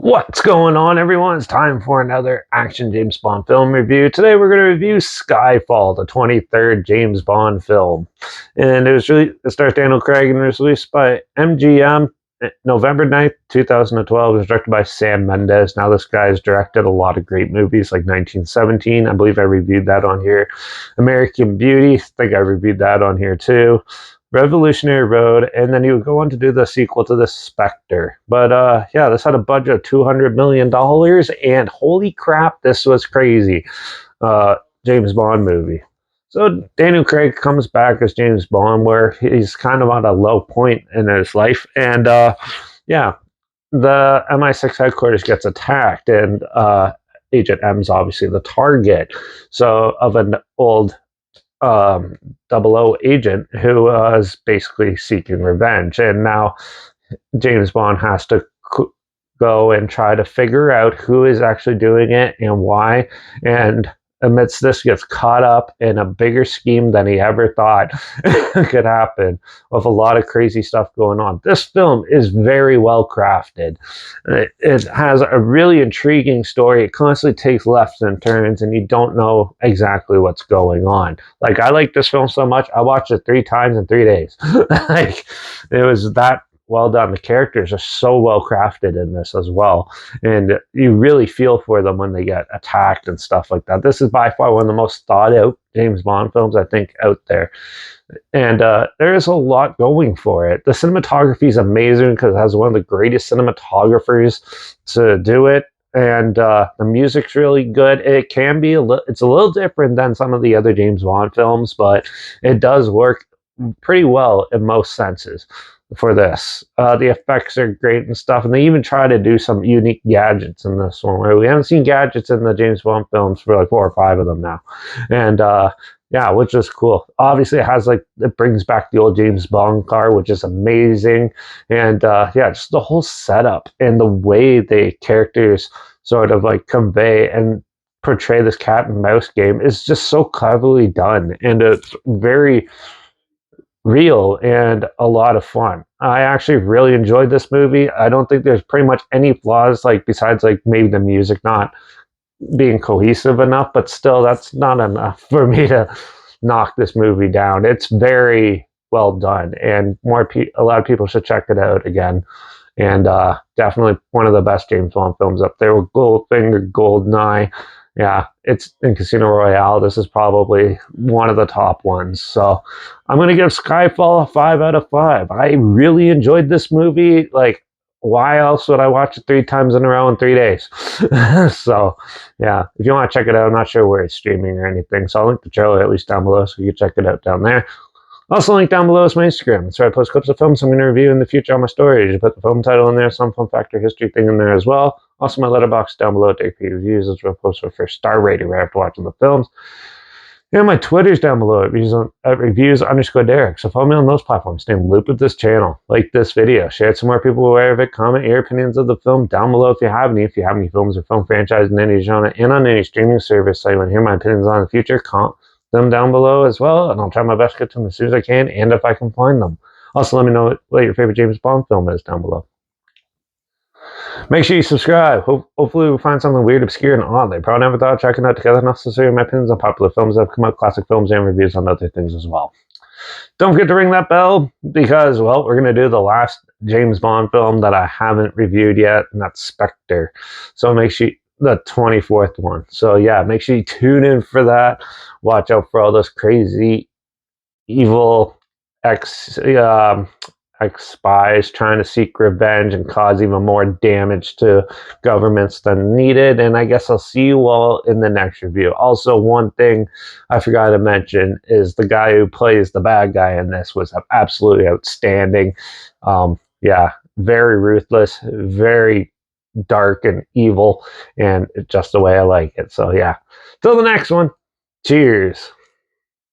What's going on, everyone? It's time for another action James Bond film review. Today we're going to review Skyfall, the 23rd James Bond film. And it stars Daniel Craig and it was released by MGM November 9th, 2012. It was directed by Sam Mendes. Now this guy has directed a lot of great movies like 1917. I believe I reviewed that on here. American Beauty, I think I reviewed that on here too. Revolutionary Road, and then he would go on to do the sequel to The Spectre. But yeah, this had a budget of $200 million, and holy crap, this was crazy. James Bond movie. So Daniel Craig comes back as James Bond, where he's kind of on a low point in his life, and yeah, the MI6 headquarters gets attacked, and Agent M's obviously the target. So of an old 00 agent who is basically seeking revenge. And now James Bond has to go and try to figure out who is actually doing it and why. And amidst this, gets caught up in a bigger scheme than he ever thought could happen, with a lot of crazy stuff going on. This film is very well crafted. It has a really intriguing story. It constantly takes lefts and turns, and you don't know exactly what's going on. Like, I like this film so much, I watched it 3 times in 3 days. Like, it was that well done. The characters are so well crafted in this as well, and you really feel for them when they get attacked and stuff like that. This is by far one of the most thought out James Bond films I think out there, and there is a lot going for it. The cinematography is amazing because it has one of the greatest cinematographers to do it, and the music's really good. It can be it's a little different than some of the other James Bond films, but it does work pretty well in most senses for this. The effects are great and stuff, and they even try to do some unique gadgets in this one, where we haven't seen gadgets in the James Bond films for like 4 or 5 of them now. And yeah, which is cool. Obviously it brings back the old James Bond car, which is amazing. And yeah, just the whole setup and the way the characters sort of like convey and portray this cat and mouse game is just so cleverly done, and it's very real and a lot of fun. I actually really enjoyed this movie. I don't think there's pretty much any flaws, like besides like maybe the music not being cohesive enough, but still that's not enough for me to knock this movie down. It's very well done, and a lot of people should check it out again. And definitely one of the best James Bond films up there with Goldfinger, Goldeneye. Yeah, it's in Casino Royale. This is probably one of the top ones. So I'm going to give Skyfall a 5 out of 5. I really enjoyed this movie. Like, why else would I watch it 3 times in a row in 3 days? So, yeah, if you want to check it out, I'm not sure where it's streaming or anything. So I'll link the trailer at least down below so you can check it out down there. Also, link down below is my Instagram. That's where I post clips of films I'm going to review in the future on my stories. You put the film title in there, some fun fact or history thing in there as well. Also, my Letterbox down below, take reviews. That's where I post my first star rating right after watching the films. And my Twitter's down below at reviews_Derek. So follow me on those platforms. Stay in the loop with this channel. Like this video. Share it so more people are aware of it. Comment your opinions of the film down below if you have any. If you have any films or film franchise in any genre and on any streaming service so you want to hear my opinions on in the future, comment them down below as well, and I'll try my best to get to them as soon as I can, and if I can find them. Also, let me know what your favorite James Bond film is down below. Make sure you subscribe. Hopefully we'll find something weird, obscure, and odd. I probably never thought of checking out together enough to share my opinions on popular films that have come out, classic films, and reviews on other things as well. Don't forget to ring that bell, because, well, we're going to do the last James Bond film that I haven't reviewed yet, and that's Spectre. So make sure the 24th one. So yeah, make sure you tune in for that. Watch out for all those crazy, evil ex-spies trying to seek revenge and cause even more damage to governments than needed. And I guess I'll see you all in the next review. Also, one thing I forgot to mention is the guy who plays the bad guy in this was absolutely outstanding. Yeah, very ruthless, very dark and evil, and just the way I like it. So yeah, till the next one, cheers.